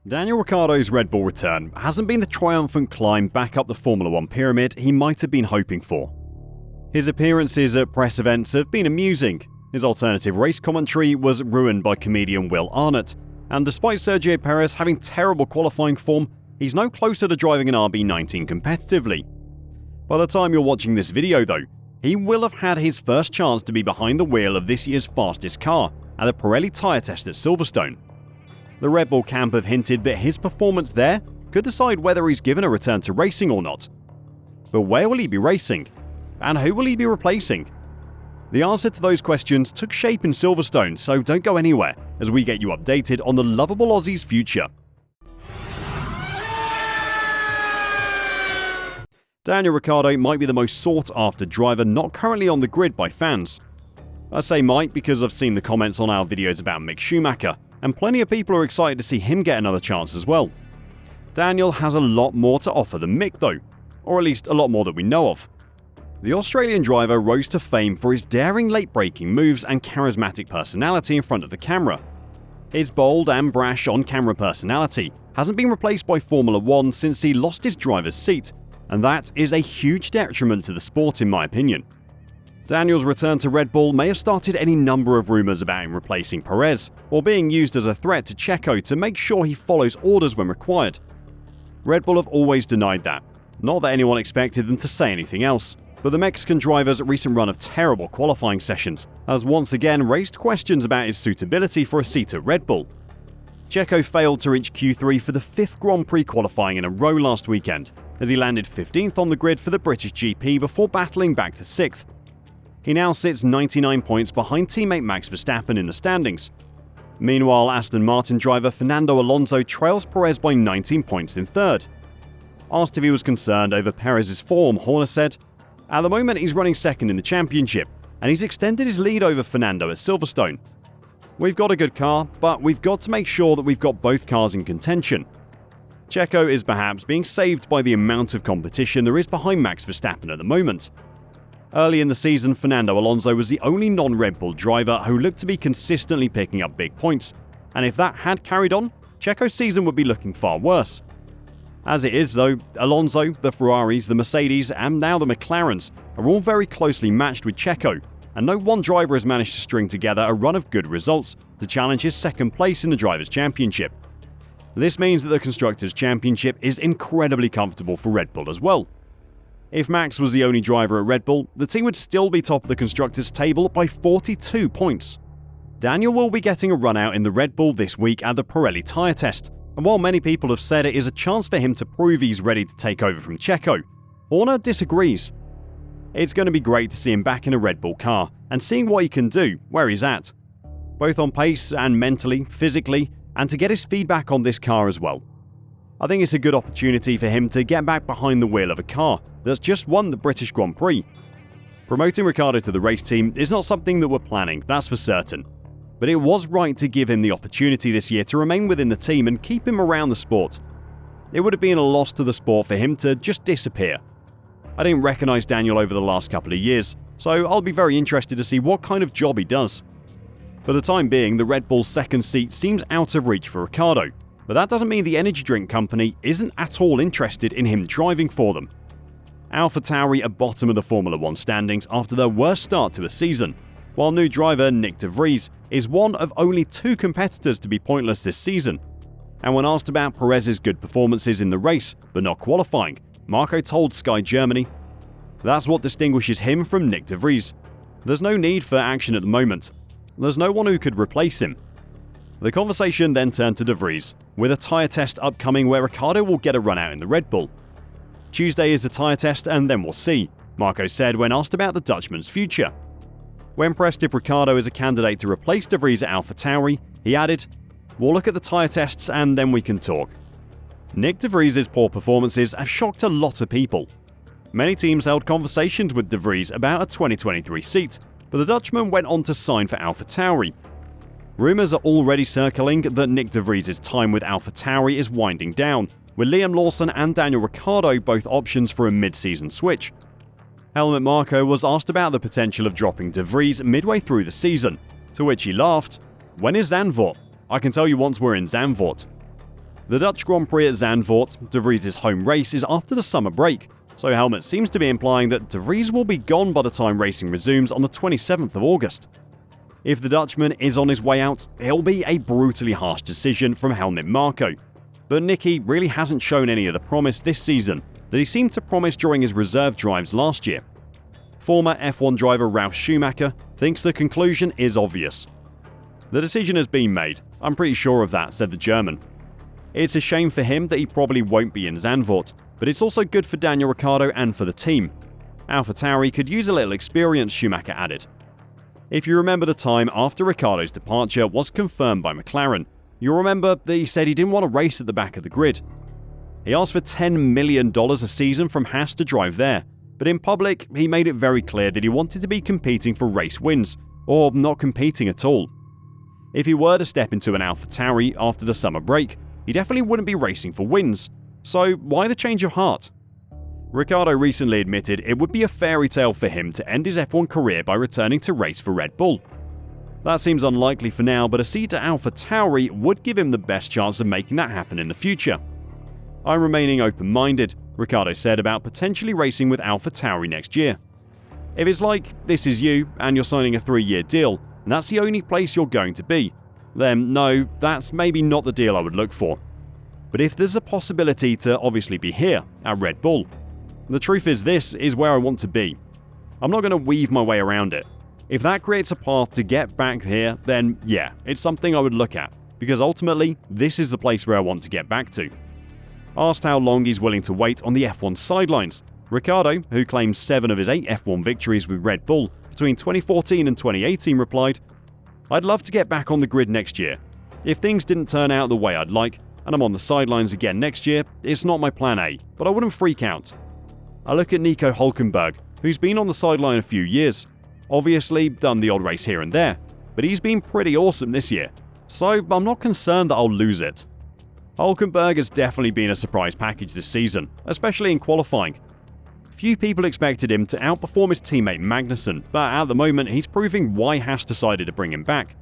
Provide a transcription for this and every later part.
Daniel Ricciardo's Red Bull return hasn't been the triumphant climb back up the Formula 1 pyramid he might have been hoping for. His appearances at press events have been amusing, his alternative race commentary was ruined by comedian Will Arnet, and despite Sergio Perez having terrible qualifying form, he's no closer to driving an RB19 competitively. By the time you're watching this video though, he will have had his first chance to be behind the wheel of this year's fastest car at the Pirelli tyre test at Silverstone. The Red Bull camp have hinted that his performance there could decide whether he's given a return to racing or not. But where will he be racing? And who will he be replacing? The answer to those questions took shape in Silverstone, so don't go anywhere as we get you updated on the lovable Aussie's future. Daniel Ricciardo might be the most sought-after driver not currently on the grid by fans. I say might because I've seen the comments on our videos about Mick Schumacher, and plenty of people are excited to see him get another chance as well. Daniel has a lot more to offer than Mick though, or at least a lot more that we know of. The Australian driver rose to fame for his daring late-breaking moves and charismatic personality in front of the camera. His bold and brash on-camera personality hasn't been replaced by Formula 1 since he lost his driver's seat, and that is a huge detriment to the sport in my opinion. Daniel's return to Red Bull may have started any number of rumours about him replacing Perez, or being used as a threat to Checo to make sure he follows orders when required. Red Bull have always denied that, not that anyone expected them to say anything else, but the Mexican driver's recent run of terrible qualifying sessions has once again raised questions about his suitability for a seat at Red Bull. Checo failed to reach Q3 for the 5th Grand Prix qualifying in a row last weekend, as he landed 15th on the grid for the British GP before battling back to 6th. He now sits 99 points behind teammate Max Verstappen in the standings. Meanwhile, Aston Martin driver Fernando Alonso trails Perez by 19 points in 3rd. Asked if he was concerned over Perez's form, Horner said, "At the moment he's running 2nd in the championship, and he's extended his lead over Fernando at Silverstone. We've got a good car, but we've got to make sure that we've got both cars in contention." Checo is perhaps being saved by the amount of competition there is behind Max Verstappen at the moment. Early in the season, Fernando Alonso was the only non-Red Bull driver who looked to be consistently picking up big points, and if that had carried on, Checo's season would be looking far worse. As it is though, Alonso, the Ferraris, the Mercedes and now the McLarens are all very closely matched with Checo, and no one driver has managed to string together a run of good results to challenge his 2nd place in the Drivers' Championship. This means that the Constructors' Championship is incredibly comfortable for Red Bull as well. If Max was the only driver at Red Bull, the team would still be top of the Constructors' table by 42 points. Daniel will be getting a run out in the Red Bull this week at the Pirelli tyre test, and while many people have said it is a chance for him to prove he's ready to take over from Checo, Horner disagrees. It's going to be great to see him back in a Red Bull car and seeing what he can do where he's at, both on pace and mentally, physically, and to get his feedback on this car as well. I think it's a good opportunity for him to get back behind the wheel of a car that's just won the British Grand Prix. Promoting Ricciardo to the race team is not something that we're planning, that's for certain. But it was right to give him the opportunity this year to remain within the team and keep him around the sport. It would have been a loss to the sport for him to just disappear. I didn't recognise Daniel over the last couple of years, so I'll be very interested to see what kind of job he does. For the time being, the Red Bull's 2nd seat seems out of reach for Ricciardo, but that doesn't mean the energy drink company isn't at all interested in him driving for them. AlphaTauri are bottom of the Formula 1 standings after their worst start to a season, while new driver Nyck de Vries is one of only 2 competitors to be pointless this season. And when asked about Perez's good performances in the race, but not qualifying, Marco told Sky Germany, "That's what distinguishes him from Nyck de Vries. There's no need for action at the moment. There's no one who could replace him." The conversation then turned to de Vries, with a tyre test upcoming where Ricciardo will get a run out in the Red Bull. "Tuesday is the tyre test and then we'll see," Marco said when asked about the Dutchman's future. When pressed if Ricciardo is a candidate to replace de Vries at AlphaTauri, he added, "We'll look at the tyre tests and then we can talk." Nyck de Vries' poor performances have shocked a lot of people. Many teams held conversations with de Vries about a 2023 seat, but the Dutchman went on to sign for AlphaTauri. Rumours are already circling that Nyck de Vries' time with AlphaTauri is winding down, with Liam Lawson and Daniel Ricciardo both options for a mid-season switch. Helmut Marko was asked about the potential of dropping de Vries midway through the season, to which he laughed, "When is Zandvoort? I can tell you once we're in Zandvoort." The Dutch Grand Prix at Zandvoort, De Vries' home race, is after the summer break, so Helmut seems to be implying that De Vries will be gone by the time racing resumes on the 27th of August. If the Dutchman is on his way out, it'll be a brutally harsh decision from Helmut Marko. But Nicky really hasn't shown any of the promise this season that he seemed to promise during his reserve drives last year. Former F1 driver Ralf Schumacher thinks the conclusion is obvious. "The decision has been made, I'm pretty sure of that," said the German. It's a shame for him that he probably won't be in Zandvoort, but it's also good for Daniel Ricciardo and for the team. AlphaTauri could use a little experience, Schumacher added. If you remember the time after Ricciardo's departure was confirmed by McLaren, you'll remember that he said he didn't want to race at the back of the grid. He asked for $10 million a season from Haas to drive there, but in public he made it very clear that he wanted to be competing for race wins, or not competing at all. If he were to step into an AlphaTauri after the summer break, he definitely wouldn't be racing for wins. So why the change of heart? Ricciardo recently admitted it would be a fairy tale for him to end his F1 career by returning to race for Red Bull. That seems unlikely for now, but a seat at AlphaTauri would give him the best chance of making that happen in the future. "I'm remaining open-minded," Ricciardo said about potentially racing with AlphaTauri next year. "If it's like this is you and you're signing a 3-year deal, and that's the only place you're going to be, then no, that's maybe not the deal I would look for. But if there's a possibility to obviously be here at Red Bull, the truth is this is where I want to be. I'm not going to weave my way around it. If that creates a path to get back here, then yeah, it's something I would look at, because ultimately, this is the place where I want to get back to." Asked how long he's willing to wait on the F1 sidelines, Ricciardo, who claims 7 of his 8 F1 victories with Red Bull between 2014 and 2018, replied, "I'd love to get back on the grid next year. If things didn't turn out the way I'd like, and I'm on the sidelines again next year, it's not my plan A, but I wouldn't freak out. I look at Nico Hülkenberg, who's been on the sideline a few years. Obviously done the odd race here and there, but he's been pretty awesome this year, so I'm not concerned that I'll lose it." Hülkenberg has definitely been a surprise package this season, especially in qualifying. Few people expected him to outperform his teammate Magnussen, but at the moment he's proving why Haas decided to bring him back.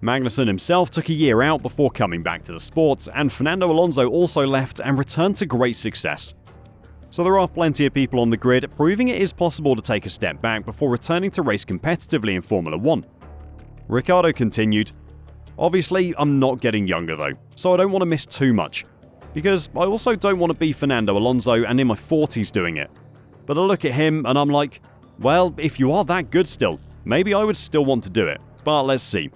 Magnussen himself took a year out before coming back to the sport, and Fernando Alonso also left and returned to great success. So there are plenty of people on the grid proving it is possible to take a step back before returning to race competitively in Formula 1. Ricciardo continued, "Obviously, I'm not getting younger though, so I don't want to miss too much. Because I also don't want to be Fernando Alonso and in my 40s doing it. But I look at him and I'm like, well, if you are that good still, maybe I would still want to do it, but let's see.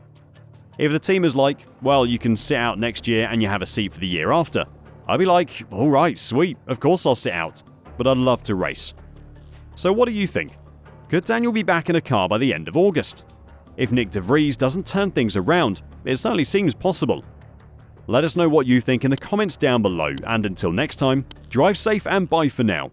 If the team is like, well, you can sit out next year and you have a seat for the year after, I'd be like, alright, sweet, of course I'll sit out, but I'd love to race." So what do you think? Could Daniel be back in a car by the end of August? If Nick De Vries doesn't turn things around, it certainly seems possible. Let us know what you think in the comments down below, and until next time, drive safe and bye for now.